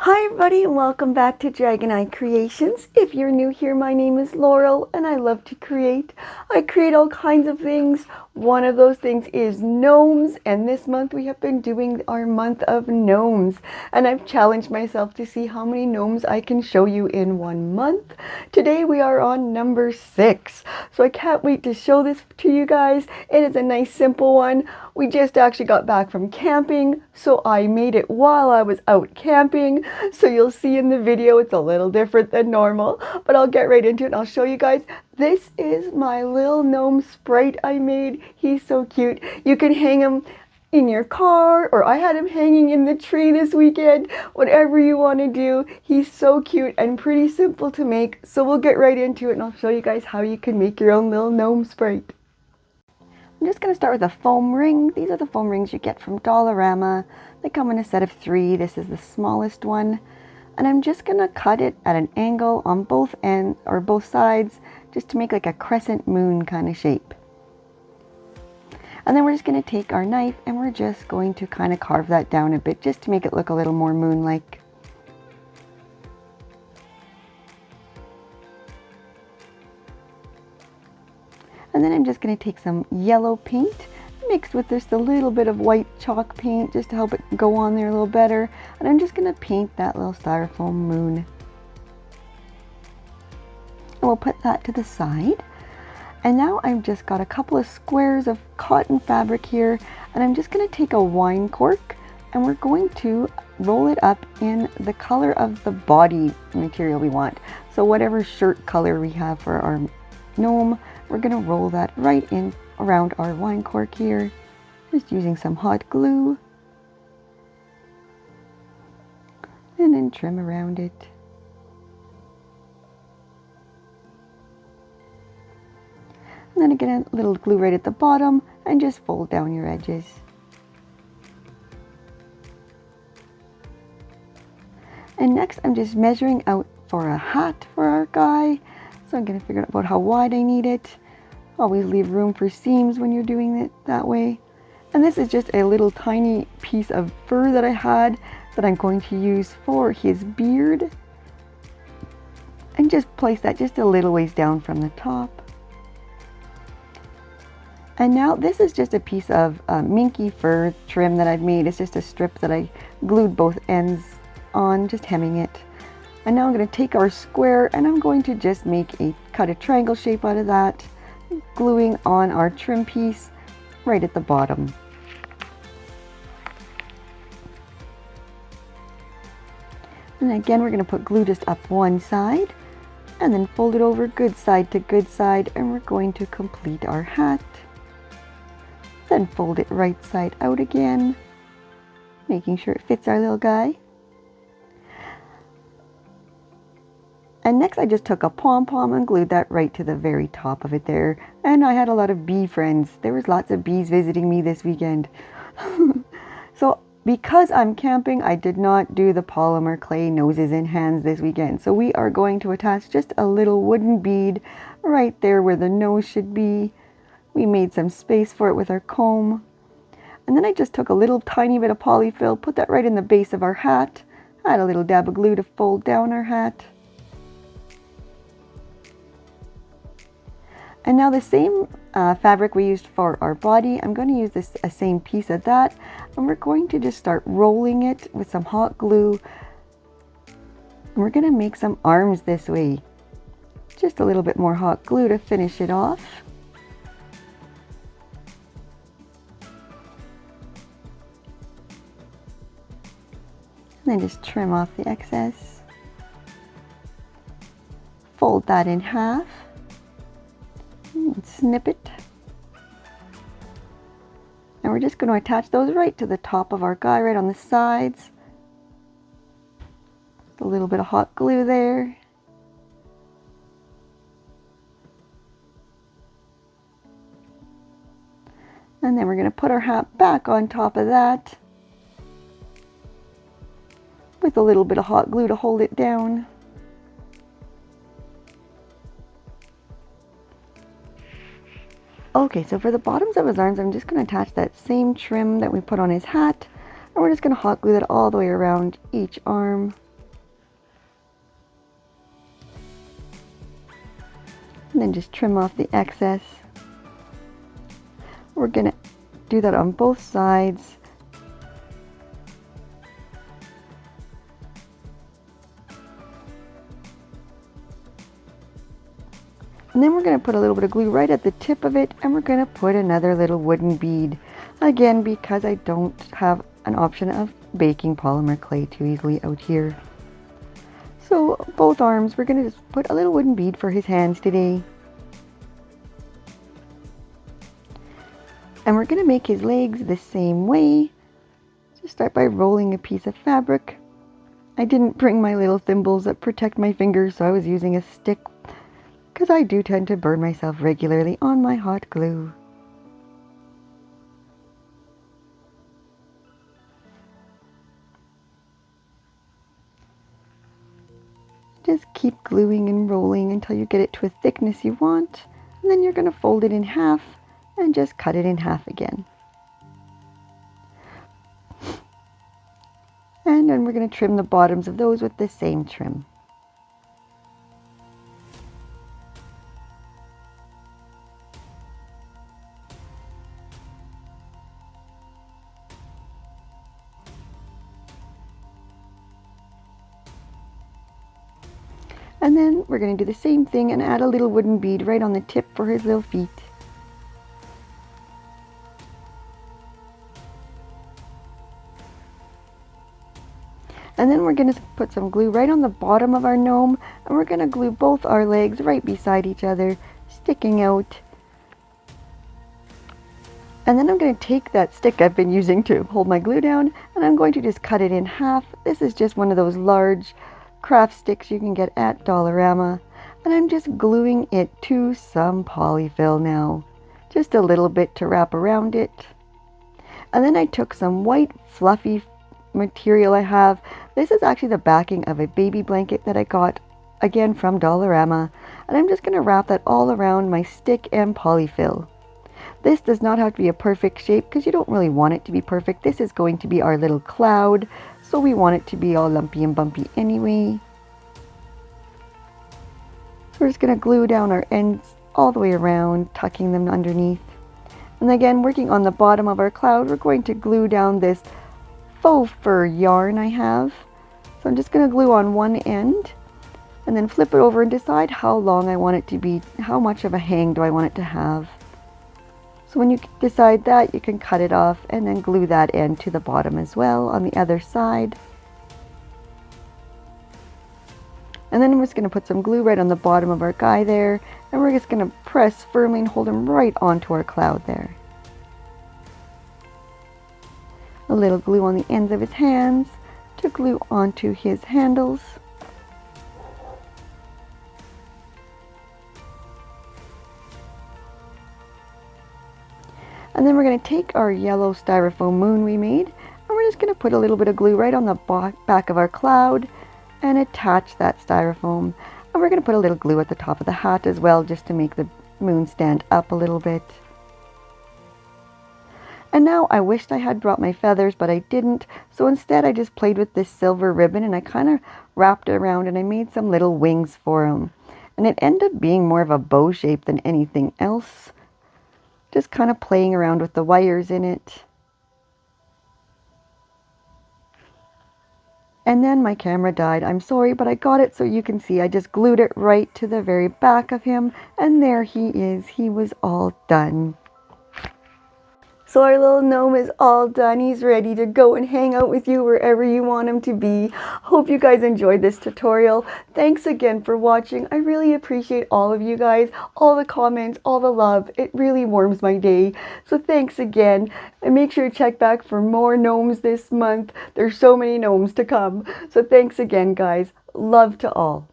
Hi everybody and welcome back to Dragon Eye Creations. If you're new here, my name is Laurel and I love to create. I create all kinds of things. One of those things is gnomes, and this month we have been doing our month of gnomes, and I've challenged myself to see how many gnomes I can show you in 1 month. Today we are on number 6, so I can't wait to show this to you guys. It is a nice simple one. We just actually got back from camping, so I made it while I was out camping. So you'll see in the video it's a little different than normal, but I'll get right into it and I'll show you guys. This is my little gnome sprite I made. He's so cute. You can hang him in your car, or I had him hanging in the tree this weekend. Whatever you want to do. He's so cute and pretty simple to make. So we'll get right into it and I'll show you guys how you can make your own little gnome sprite. I'm just going to start with a foam ring. These are the foam rings you get from Dollarama. They come in a set of 3. This is the smallest one. And I'm just going to cut it at an angle on both ends or both sides, just to make like a crescent moon kind of shape. And then we're just going to take our knife and we're just going to kind of carve that down a bit, just to make it look a little more moon-like. And then I'm just going to take some yellow paint mixed with just a little bit of white chalk paint just to help it go on there a little better. And I'm just going to paint that little styrofoam moon. And we'll put that to the side. And now I've just got a couple of squares of cotton fabric here. And I'm just going to take a wine cork and we're going to roll it up in the color of the body material we want. So whatever shirt color we have for our gnome, we're going to roll that right in around our wine cork here, just using some hot glue, and then trim around it. And then again, a little glue right at the bottom, and just fold down your edges. And next I'm just measuring out for a hat for our guy. So I'm going to figure out about how wide I need it. Always leave room for seams when you're doing it that way. And this is just a little tiny piece of fur that I had that I'm going to use for his beard. And just place that just a little ways down from the top. And now this is just a piece of minky fur trim that I've made. It's just a strip that I glued both ends on, just hemming it. And now I'm going to take our square and I'm going to just cut a triangle shape out of that, gluing on our trim piece right at the bottom. And again, we're going to put glue just up one side and then fold it over good side to good side, and we're going to complete our hat. Then fold it right side out again, making sure it fits our little guy. And next I just took a pom-pom and glued that right to the very top of it there. And I had a lot of bee friends. There was lots of bees visiting me this weekend. So because I'm camping, I did not do the polymer clay noses and hands this weekend. So we are going to attach just a little wooden bead right there where the nose should be. We made some space for it with our comb. And then I just took a little tiny bit of polyfill, put that right in the base of our hat. Add a little dab of glue to fold down our hat. And now the same fabric we used for our body, I'm going to use a same piece of that, and we're going to just start rolling it with some hot glue. And we're going to make some arms this way. Just a little bit more hot glue to finish it off. And then just trim off the excess. Fold that in half. And snip it. And we're just going to attach those right to the top of our guy, right on the sides. A little bit of hot glue there. And then we're going to put our hat back on top of that with a little bit of hot glue to hold it down. Okay, so for the bottoms of his arms, I'm just going to attach that same trim that we put on his hat, and we're just going to hot glue that all the way around each arm. and then just trim off the excess. We're going to do that on both sides. And then we're going to put a little bit of glue right at the tip of it, and we're going to put another little wooden bead. Again, because I don't have an option of baking polymer clay too easily out here. So both arms, we're going to just put a little wooden bead for his hands today. And we're going to make his legs the same way. Just start by rolling a piece of fabric. I didn't bring my little thimbles that protect my fingers, so I was using a stick, because I do tend to burn myself regularly on my hot glue. Just keep gluing and rolling until you get it to a thickness you want, and then you're going to fold it in half and just cut it in half again. And then we're going to trim the bottoms of those with the same trim. And then we're going to do the same thing and add a little wooden bead right on the tip for his little feet. And then we're going to put some glue right on the bottom of our gnome, and we're going to glue both our legs right beside each other, sticking out. And then I'm going to take that stick I've been using to hold my glue down, and I'm going to just cut it in half. This is just one of those large craft sticks you can get at Dollarama, and I'm just gluing it to some polyfill now, just a little bit to wrap around it. And then I took some white fluffy material I have. This is actually the backing of a baby blanket that I got again from Dollarama, and I'm just going to wrap that all around my stick and polyfill. This does not have to be a perfect shape because you don't really want it to be perfect. This is going to be our little cloud, so we want it to be all lumpy and bumpy anyway. So we're just going to glue down our ends all the way around, tucking them underneath. And again, working on the bottom of our cloud, we're going to glue down this faux fur yarn I have. So I'm just going to glue on one end and then flip it over and decide how long I want it to be, how much of a hang do I want it to have. So when you decide that, you can cut it off and then glue that end to the bottom as well on the other side. And then I'm just going to put some glue right on the bottom of our guy there, and we're just going to press firmly and hold him right onto our cloud there. A little glue on the ends of his hands to glue onto his handles. And then we're going to take our yellow styrofoam moon we made, and we're just going to put a little bit of glue right on the back of our cloud and attach that styrofoam. And we're going to put a little glue at the top of the hat as well, just to make the moon stand up a little bit. And now I wished I had brought my feathers, but I didn't. So instead I just played with this silver ribbon and I kind of wrapped it around and I made some little wings for him. And it ended up being more of a bow shape than anything else. Just kind of playing around with the wires in it. And then my camera died. I'm sorry, but I got it so you can see. I just glued it right to the very back of him. And there he is. He was all done. So our little gnome is all done. He's ready to go and hang out with you wherever you want him to be. Hope you guys enjoyed this tutorial. Thanks again for watching. I really appreciate all of you guys, all the comments, all the love. It really warms my day. So thanks again. And make sure to check back for more gnomes this month. There's so many gnomes to come. So thanks again, guys. Love to all.